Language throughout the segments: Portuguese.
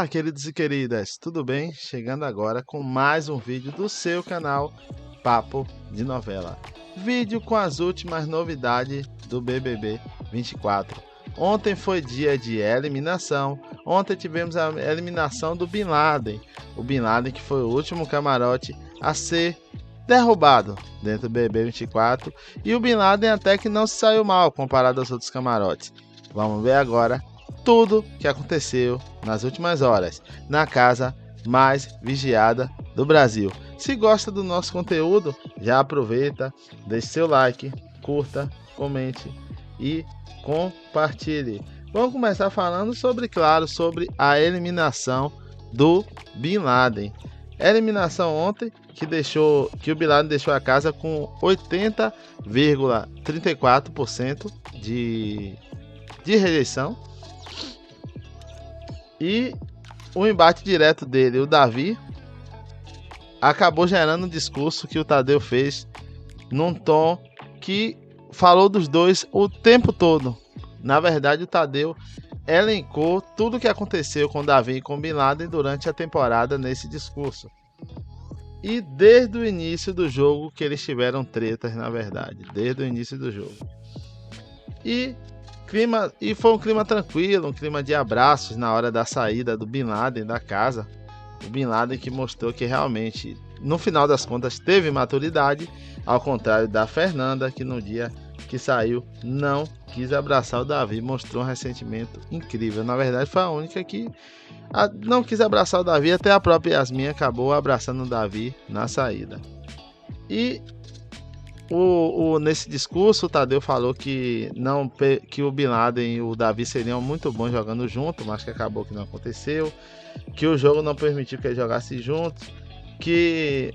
Olá, queridos e queridas, tudo bem? Chegando agora com mais um vídeo do seu canal Papo de Novela. Vídeo com as últimas novidades do BBB 24. Ontem foi dia de eliminação. Ontem tivemos a eliminação do Bin Laden. O Bin Laden que foi o último camarote a ser derrubado dentro do BBB 24. E o Bin Laden até que não se saiu mal comparado aos outros camarotes. Vamos ver agora tudo que aconteceu nas últimas horas na casa mais vigiada do Brasil. Se gosta do nosso conteúdo, já aproveita, deixe seu like, curta, comente e compartilhe. Vamos começar falando sobre a eliminação do Bin Laden. Eliminação ontem que o Bin Laden deixou a casa com 80,34% de rejeição. E o embate direto dele, o Davi, acabou gerando um discurso que o Tadeu fez num tom que falou dos dois o tempo todo. Na verdade, o Tadeu elencou tudo o que aconteceu com o Davi e com o Bin Laden durante a temporada nesse discurso. E desde o início do jogo que eles tiveram tretas, na verdade. Desde o início do jogo. E foi um clima tranquilo, um clima de abraços na hora da saída do Bin Laden da casa. O Bin Laden que mostrou que realmente, no final das contas, teve maturidade, ao contrário da Fernanda, que no dia que saiu não quis abraçar o Davi, mostrou um ressentimento incrível. Na verdade, foi a única que não quis abraçar o Davi, até a própria Yasmin acabou abraçando o Davi na saída. E nesse discurso, o Tadeu falou que o Bin Laden e o Davi seriam muito bons jogando junto, mas que acabou que não aconteceu, que o jogo não permitiu que eles jogassem juntos, que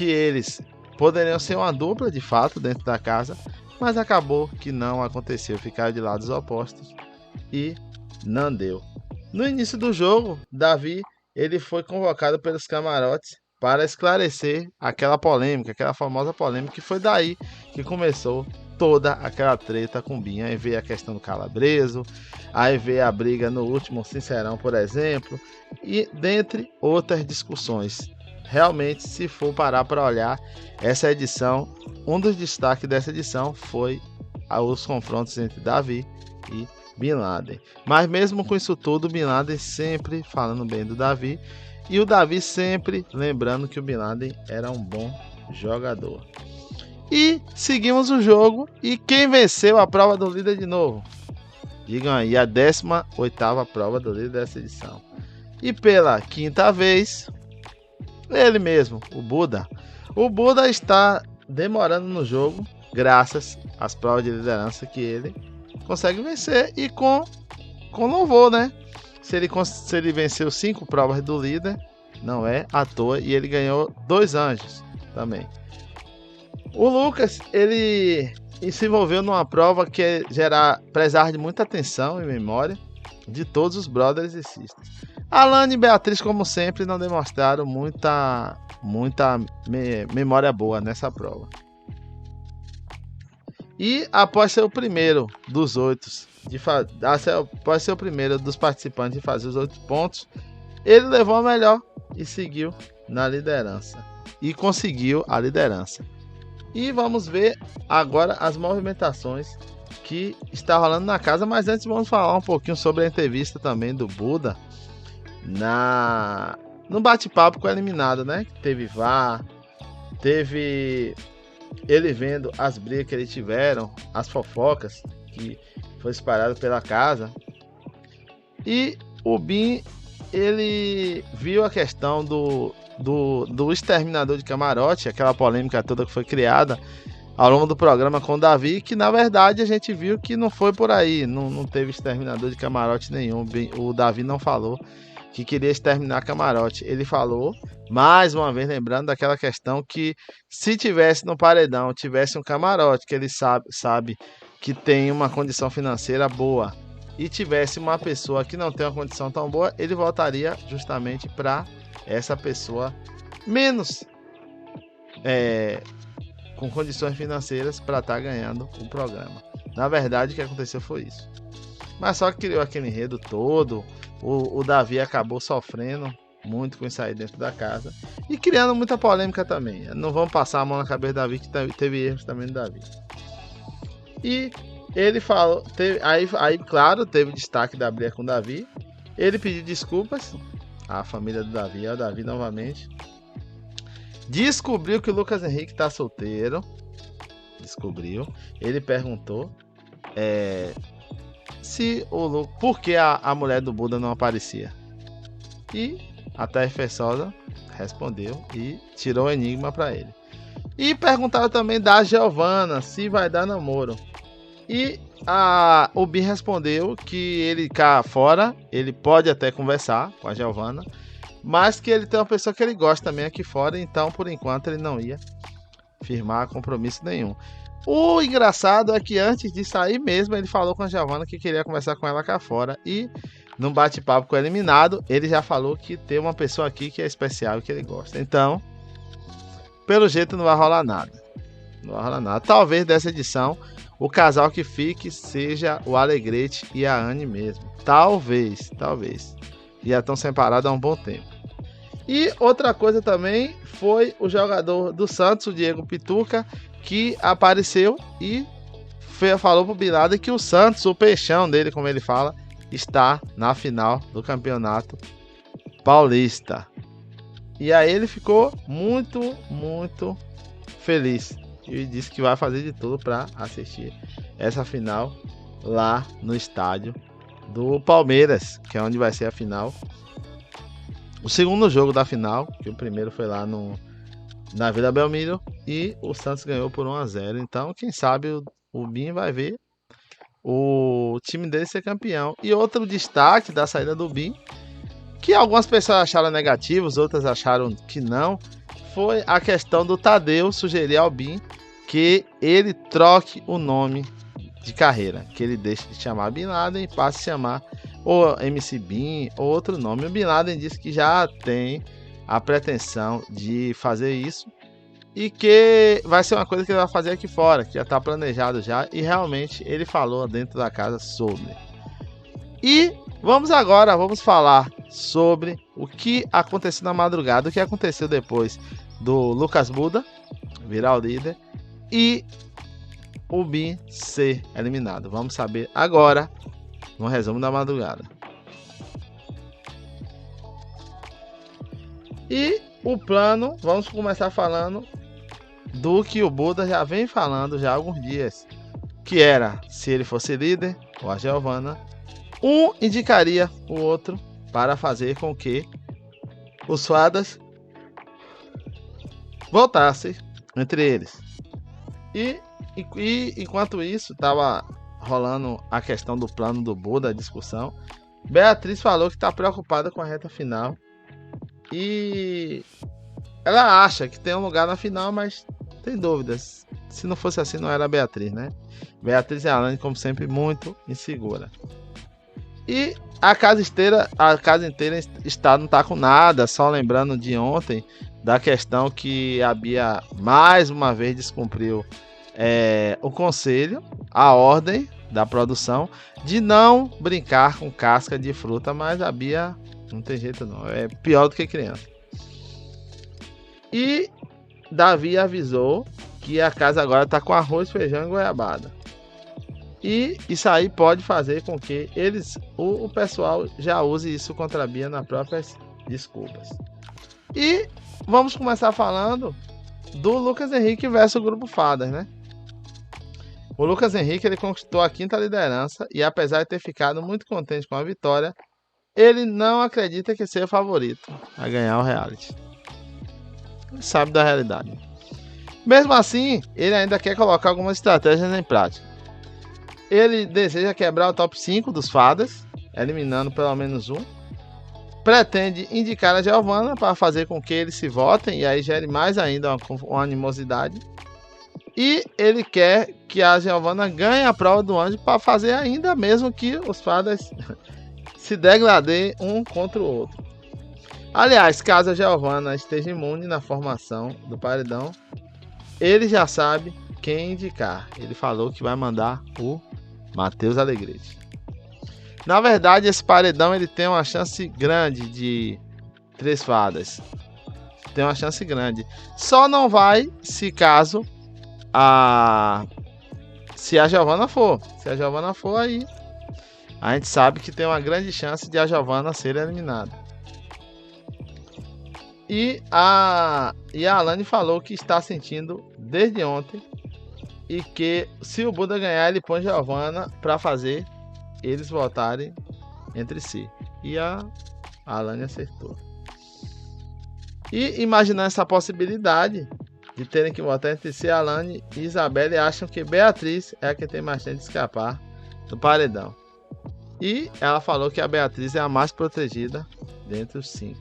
eles poderiam ser uma dupla de fato dentro da casa, mas acabou que não aconteceu, ficaram de lados opostos e não deu. No início do jogo, Davi ele foi convocado pelos camarotes para esclarecer aquela famosa polêmica, que foi daí que começou toda aquela treta com Bin. Aí veio a questão do Calabreso, aí veio a briga no último Sincerão, por exemplo, e dentre outras discussões. Realmente, se for parar para olhar essa edição, um dos destaques dessa edição foi os confrontos entre Davi e Bin Laden. Mas mesmo com isso tudo, Bin Laden sempre falando bem do Davi, e o Davi sempre lembrando que o Bin Laden era um bom jogador. E seguimos o jogo. E quem venceu a prova do líder de novo? Digam aí, a 18ª prova do líder dessa edição. E pela quinta vez, ele mesmo, o Buda. O Buda está demorando no jogo, graças às provas de liderança que ele consegue vencer. E com louvor, né? Se ele venceu 5 provas do líder, não é à toa, e ele ganhou 2 anjos também. O Lucas, ele se envolveu numa prova que precisava de muita atenção e memória de todos os brothers e sisters. Alane e Beatriz, como sempre, não demonstraram muita memória boa nessa prova. E após ser o primeiro dos 8 após ser o primeiro dos participantes de fazer os 8 pontos, ele levou a melhor e seguiu na liderança. E conseguiu a liderança. E vamos ver agora as movimentações que está rolando na casa. Mas antes vamos falar um pouquinho sobre a entrevista também do Buda no bate-papo com o eliminado, né? Teve VAR, teve ele vendo as brigas que eles tiveram, as fofocas que foi espalhado pela casa. E o Bin, ele viu a questão do exterminador de camarote, aquela polêmica toda que foi criada ao longo do programa com o Davi, que na verdade a gente viu que não foi por aí, não teve exterminador de camarote nenhum. O Davi não falou que queria exterminar camarote, ele falou, mais uma vez lembrando daquela questão que se tivesse no paredão, tivesse um camarote que ele sabe que tem uma condição financeira boa, e tivesse uma pessoa que não tem uma condição tão boa, ele voltaria justamente para essa pessoa menos com condições financeiras para estar ganhando o programa. Na verdade, o que aconteceu foi isso. Mas só que criou aquele enredo todo, o Davi acabou sofrendo muito com isso aí dentro da casa e criando muita polêmica também. Não vamos passar a mão na cabeça do Davi, que teve erros também do Davi. E ele falou, aí claro, teve destaque da briga com o Davi. Ele pediu desculpas à família do Davi, ao Davi novamente. Descobriu que o Lucas Henrique tá solteiro. Descobriu. Ele perguntou por que a mulher do Buda não aparecia. E a Thaís Feçosa respondeu e tirou o enigma para ele. E perguntaram também da Giovana se vai dar namoro. E o Bin respondeu que ele cá fora, ele pode até conversar com a Giovana, mas que ele tem uma pessoa que ele gosta também aqui fora, então por enquanto ele não ia firmar compromisso nenhum. O engraçado é que antes de sair mesmo, ele falou com a Giovana que queria conversar com ela cá fora. E num bate-papo com o eliminado, ele já falou que tem uma pessoa aqui que é especial e que ele gosta. Então, pelo jeito não vai rolar nada. Não vai rolar nada. Talvez dessa edição, o casal que fique seja o Alegrete e a Anne mesmo. Talvez. Já estão separados há um bom tempo. E outra coisa também foi o jogador do Santos, o Diego Pituca, que apareceu e falou pro Bin Laden que o Santos, o peixão dele, como ele fala, está na final do Campeonato Paulista. E aí ele ficou muito, muito feliz. E disse que vai fazer de tudo para assistir essa final lá no estádio do Palmeiras, que é onde vai ser a final. O segundo jogo da final, que o primeiro foi lá na Vila Belmiro, e o Santos ganhou por 1-0. Então, quem sabe o Bin vai ver o time dele ser campeão. E outro destaque da saída do Bin, que algumas pessoas acharam negativo, outras acharam que não, foi a questão do Tadeu sugerir ao Bin que ele troque o nome de carreira, que ele deixe de chamar Bin Laden e passe a chamar ou MC Bin ou outro nome. O Bin Laden disse que já tem a pretensão de fazer isso e que vai ser uma coisa que ele vai fazer aqui fora, que já está planejado já, e realmente ele falou dentro da casa sobre. E vamos falar sobre o que aconteceu na madrugada, o que aconteceu depois do Lucas Buda virar o líder e o Bin ser eliminado. Vamos saber agora no resumo da madrugada. E o plano, vamos começar falando do que o Buda já vem falando já há alguns dias, que era, se ele fosse líder, ou a Giovana, um indicaria o outro para fazer com que os fadas voltassem entre eles. E enquanto isso estava rolando a questão do plano do Buda, a discussão, Beatriz falou que está preocupada com a reta final e ela acha que tem um lugar na final, mas tem dúvidas. Se não fosse assim, não era a Beatriz, né? Beatriz e a Alane, como sempre, muito insegura. E a casa inteira não está com nada, só lembrando de ontem da questão que a Bia mais uma vez descumpriu o conselho, a ordem da produção de não brincar com casca de fruta, mas a Bia não tem jeito não, é pior do que criança. E Davi avisou que a casa agora está com arroz, feijão e goiabada. E isso aí pode fazer com que o pessoal já use isso contra a Bia nas próprias desculpas. E vamos começar falando do Lucas Henrique versus o Grupo Fadas, né? O Lucas Henrique ele conquistou a 5ª liderança e apesar de ter ficado muito contente com a vitória, ele não acredita que seja o favorito a ganhar o reality. Ele sabe da realidade. Mesmo assim, ele ainda quer colocar algumas estratégias em prática. Ele deseja quebrar o top 5 dos fadas, eliminando pelo menos um. Pretende indicar a Giovana para fazer com que eles se votem e aí gere mais ainda uma animosidade. E ele quer que a Giovana ganhe a prova do anjo para fazer ainda mesmo que os fadas se degradem um contra o outro. Aliás, caso a Giovana esteja imune na formação do paredão, ele já sabe quem indicar. Ele falou que vai mandar o Matheus Alegrete. Na verdade, esse paredão ele tem uma chance grande de 3 fadas. Tem uma chance grande. Só não vai se caso se a Giovanna for. Se a Giovanna for, aí a gente sabe que tem uma grande chance de a Giovanna ser eliminada. E a Alane falou que está sentindo desde ontem e que se o Buda ganhar, ele põe Giovanna para fazer eles votarem entre si. E a Alane acertou. E imaginando essa possibilidade de terem que votar entre si, Alane e Isabelle acham que Beatriz é a que tem mais chance de escapar do paredão. E ela falou que a Beatriz é a mais protegida dentre os 5.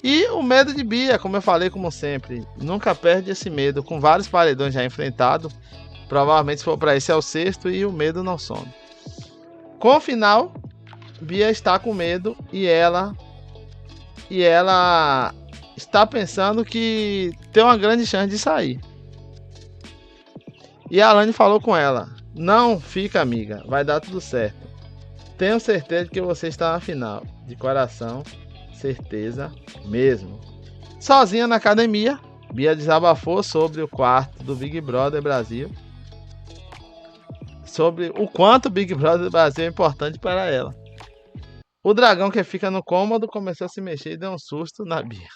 E o medo de Bia, como eu falei, como sempre, nunca perde esse medo. Com vários paredões já enfrentados, provavelmente se for para esse é o 6º e o medo não some. Com o final, Bia está com medo e ela está pensando que tem uma grande chance de sair. E a Alane falou com ela: não fica, amiga, vai dar tudo certo. Tenho certeza de que você está na final. De coração, certeza mesmo. Sozinha na academia, Bia desabafou sobre o quarto do Big Brother Brasil. Sobre o quanto o Big Brother Brasil é importante para ela. O dragão que fica no cômodo começou a se mexer e deu um susto na Bia.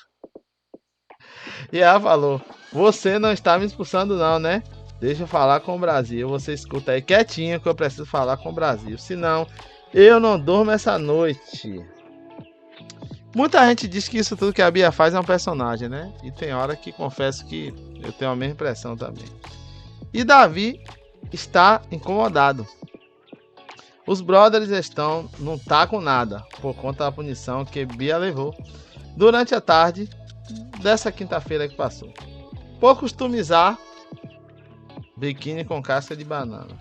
E ela falou: você não está me expulsando não, né? Deixa eu falar com o Brasil. Você escuta aí quietinho que eu preciso falar com o Brasil. Senão, eu não durmo essa noite. Muita gente diz que isso tudo que a Bia faz é um personagem, né? E tem hora que confesso que eu tenho a mesma impressão também. E Davi está incomodado. Os brothers estão não tá com nada por conta da punição que Bia levou durante a tarde dessa quinta-feira que passou. Por customizar biquíni com casca de banana.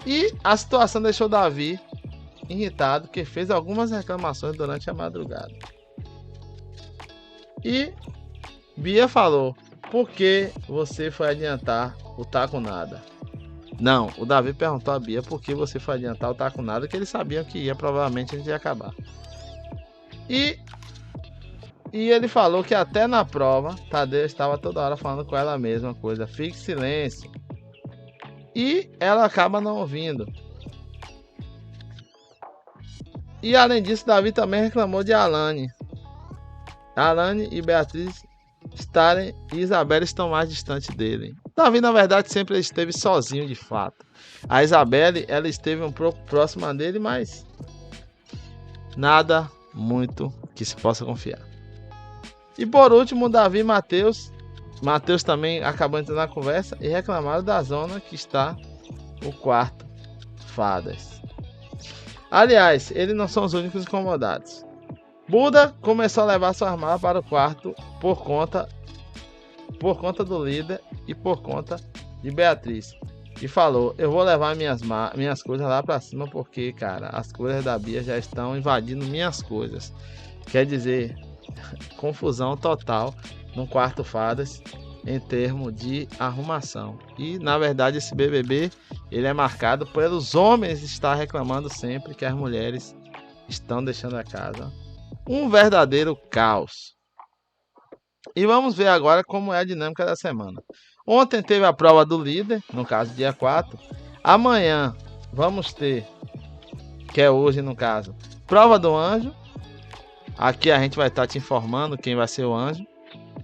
E a situação deixou Davi irritado, que fez algumas reclamações durante a madrugada. E Bia falou: por que você foi adiantar o tá com nada? Não, o Davi perguntou a Bia por que você foi adiantar o tá com nada, que eles sabiam que ia, provavelmente a gente ia acabar. E ele falou que até na prova, Tadeu estava toda hora falando com ela a mesma coisa: fique silêncio. E ela acaba não ouvindo. E além disso, Davi também reclamou de Alane. Alane e Beatriz e Isabelle estão mais distantes dele. Davi, na verdade, sempre esteve sozinho de fato. A Isabelle, ela esteve um pouco próxima dele, mas nada muito que se possa confiar. E por último, Davi e Matheus. Matheus também acabou entrando na conversa e reclamaram da zona que está o quarto Fadas. Aliás, eles não são os únicos incomodados. Buda começou a levar sua armada para o quarto por conta do líder e por conta de Beatriz. E falou: eu vou levar minhas coisas lá para cima porque, cara, as coisas da Bia já estão invadindo minhas coisas. Quer dizer, confusão total no quarto Fadas em termos de arrumação. E na verdade esse BBB ele é marcado pelos homens estar reclamando sempre que as mulheres estão deixando a casa. Um verdadeiro caos. E vamos ver agora como é a dinâmica da semana. Ontem teve a prova do líder, no caso dia 4. Amanhã vamos ter, que é hoje no caso, prova do anjo. Aqui a gente vai estar te informando quem vai ser o anjo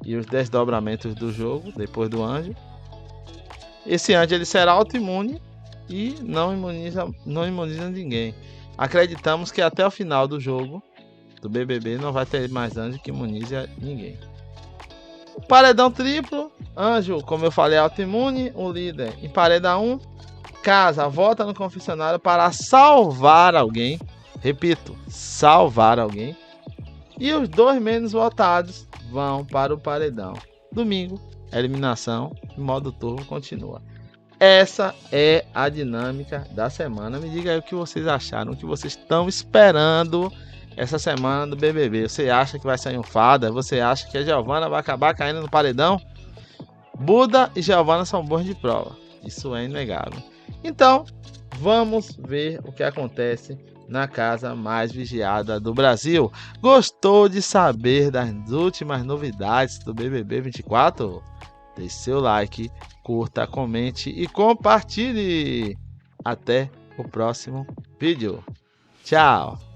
e os desdobramentos do jogo depois do anjo. Esse anjo ele será autoimune e não imuniza ninguém. Acreditamos que até o final do jogo do BBB não vai ter mais anjo que imunize ninguém. O paredão triplo, anjo, como eu falei, autoimune, o líder em paredão 1, casa, volta no confessionário para salvar alguém. Repito, salvar alguém. E os 2 menos votados vão para o paredão. Domingo, eliminação, modo turbo continua. Essa é a dinâmica da semana. Me diga aí o que vocês acharam, o que vocês estão esperando essa semana do BBB. Você acha que vai sair um Fada? Você acha que a Giovanna vai acabar caindo no paredão? Buda e Giovanna são bons de prova. Isso é inegável. Então, vamos ver o que acontece na casa mais vigiada do Brasil. Gostou de saber das últimas novidades do BBB 24? Deixe seu like, curta, comente e compartilhe. Até o próximo vídeo. Tchau!